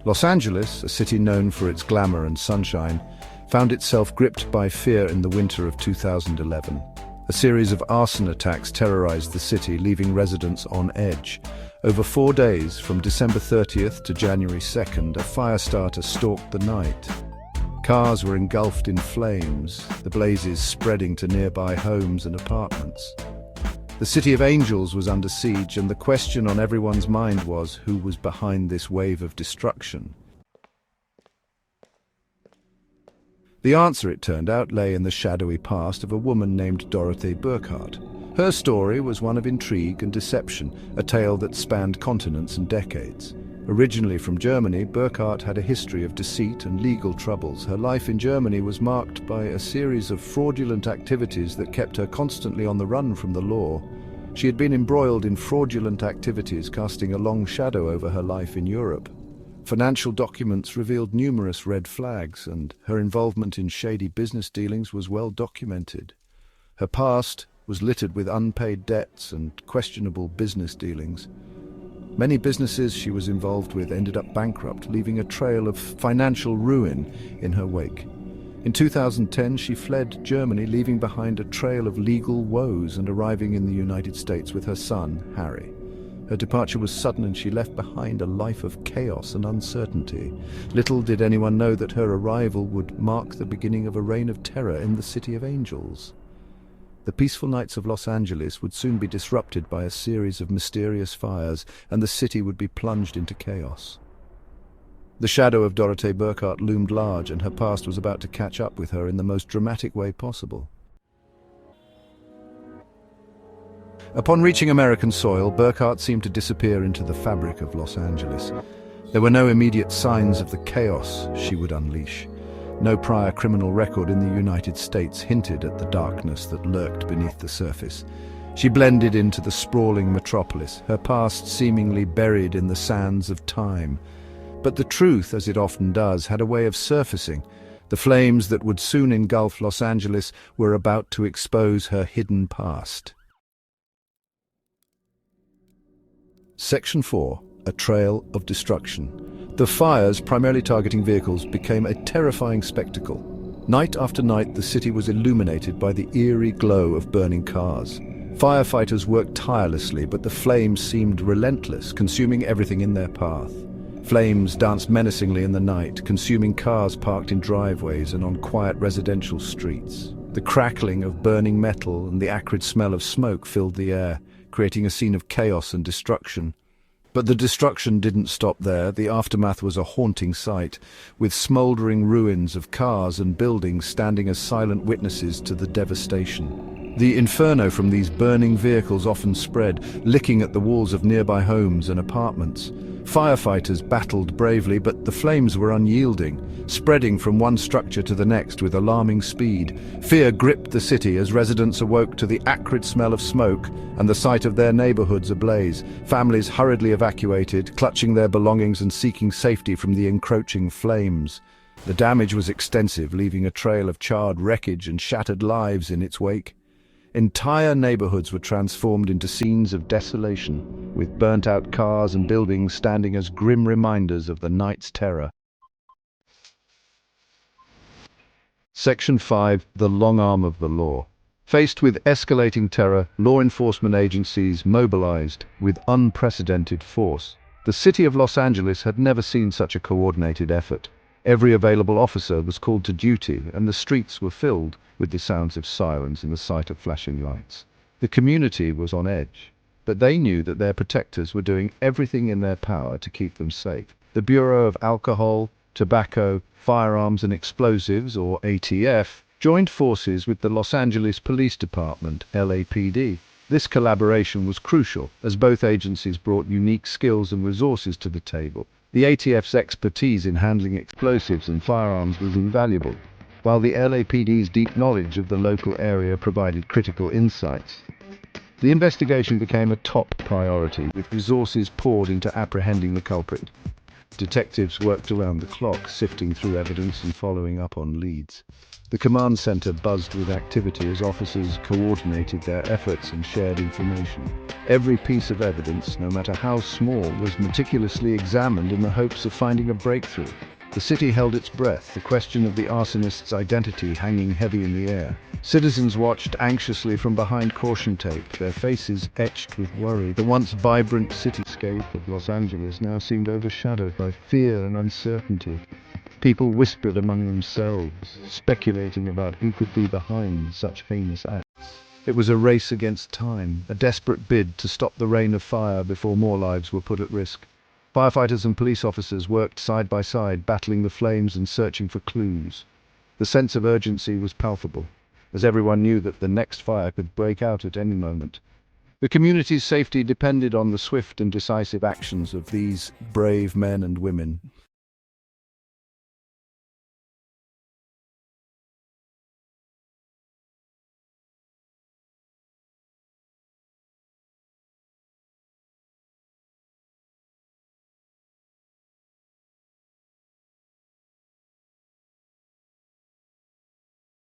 Los Angeles, a city known for its glamour and sunshine, found itself gripped by fear in the winter of 2011. A series of arson attacks terrorized the city, leaving residents on edge. Over 4 days, from December 30th to January 2nd, a firestarter stalked the night. Cars were engulfed in flames, the blazes spreading to nearby homes and apartments. The City of Angels was under siege, and the question on everyone's mind was, who was behind this wave of destruction? The answer, it turned out, lay in the shadowy past of a woman named Harry Burkhart. Her story was one of intrigue and deception, a tale that spanned continents and decades. Originally from Germany, Burkhart had a history of deceit and legal troubles. Her life in Germany was marked by a series of fraudulent activities that kept her constantly on the run from the law. She had been embroiled in fraudulent activities, casting a long shadow over her life in Europe. Financial documents revealed numerous red flags, and her involvement in shady business dealings was well documented. Her past was littered with unpaid debts and questionable business dealings. Many businesses she was involved with ended up bankrupt, leaving a trail of financial ruin in her wake. In 2010, she fled Germany, leaving behind a trail of legal woes and arriving in the United States with her son, Harry. Her departure was sudden, and she left behind a life of chaos and uncertainty. Little did anyone know that her arrival would mark the beginning of a reign of terror in the City of Angels. The peaceful nights of Los Angeles would soon be disrupted by a series of mysterious fires, and the city would be plunged into chaos. The shadow of Harry Burkhart loomed large, and her past was about to catch up with her in the most dramatic way possible. Upon reaching American soil, Burkhart seemed to disappear into the fabric of Los Angeles. There were no immediate signs of the chaos she would unleash. No prior criminal record in the United States hinted at the darkness that lurked beneath the surface. She blended into the sprawling metropolis, her past seemingly buried in the sands of time. But the truth, as it often does, had a way of surfacing. The flames that would soon engulf Los Angeles were about to expose her hidden past. Section 4. A Trail of Destruction. The fires, primarily targeting vehicles, became a terrifying spectacle. Night after night, the city was illuminated by the eerie glow of burning cars. Firefighters worked tirelessly, but the flames seemed relentless, consuming everything in their path. Flames danced menacingly in the night, consuming cars parked in driveways and on quiet residential streets. The crackling of burning metal and the acrid smell of smoke filled the air, creating a scene of chaos and destruction. But the destruction didn't stop there. The aftermath was a haunting sight, with smoldering ruins of cars and buildings standing as silent witnesses to the devastation. The inferno from these burning vehicles often spread, licking at the walls of nearby homes and apartments. Firefighters battled bravely, but the flames were unyielding, spreading from one structure to the next with alarming speed. Fear gripped the city as residents awoke to the acrid smell of smoke and the sight of their neighborhoods ablaze. Families hurriedly evacuated, clutching their belongings and seeking safety from the encroaching flames. The damage was extensive, leaving a trail of charred wreckage and shattered lives in its wake. Entire neighborhoods were transformed into scenes of desolation, with burnt-out cars and buildings standing as grim reminders of the night's terror. Section 5. The Long Arm of the Law. Faced with escalating terror, law enforcement agencies mobilized with unprecedented force. The city of Los Angeles had never seen such a coordinated effort. Every available officer was called to duty, and the streets were filled with the sounds of sirens and the sight of flashing lights. The community was on edge, but they knew that their protectors were doing everything in their power to keep them safe. The Bureau of Alcohol, Tobacco, Firearms and Explosives, or ATF, joined forces with the Los Angeles Police Department, LAPD. This collaboration was crucial, as both agencies brought unique skills and resources to the table. The ATF's expertise in handling explosives and firearms was invaluable, while the LAPD's deep knowledge of the local area provided critical insights. The investigation became a top priority, with resources poured into apprehending the culprit. Detectives worked around the clock, sifting through evidence and following up on leads. The command center buzzed with activity as officers coordinated their efforts and shared information. Every piece of evidence, no matter how small, was meticulously examined in the hopes of finding a breakthrough. The city held its breath, the question of the arsonist's identity hanging heavy in the air. Citizens watched anxiously from behind caution tape, their faces etched with worry. The once vibrant cityscape of Los Angeles now seemed overshadowed by fear and uncertainty. People whispered among themselves, speculating about who could be behind such heinous acts. It was a race against time, a desperate bid to stop the rain of fire before more lives were put at risk. Firefighters and police officers worked side by side, battling the flames and searching for clues. The sense of urgency was palpable, as everyone knew that the next fire could break out at any moment. The community's safety depended on the swift and decisive actions of these brave men and women.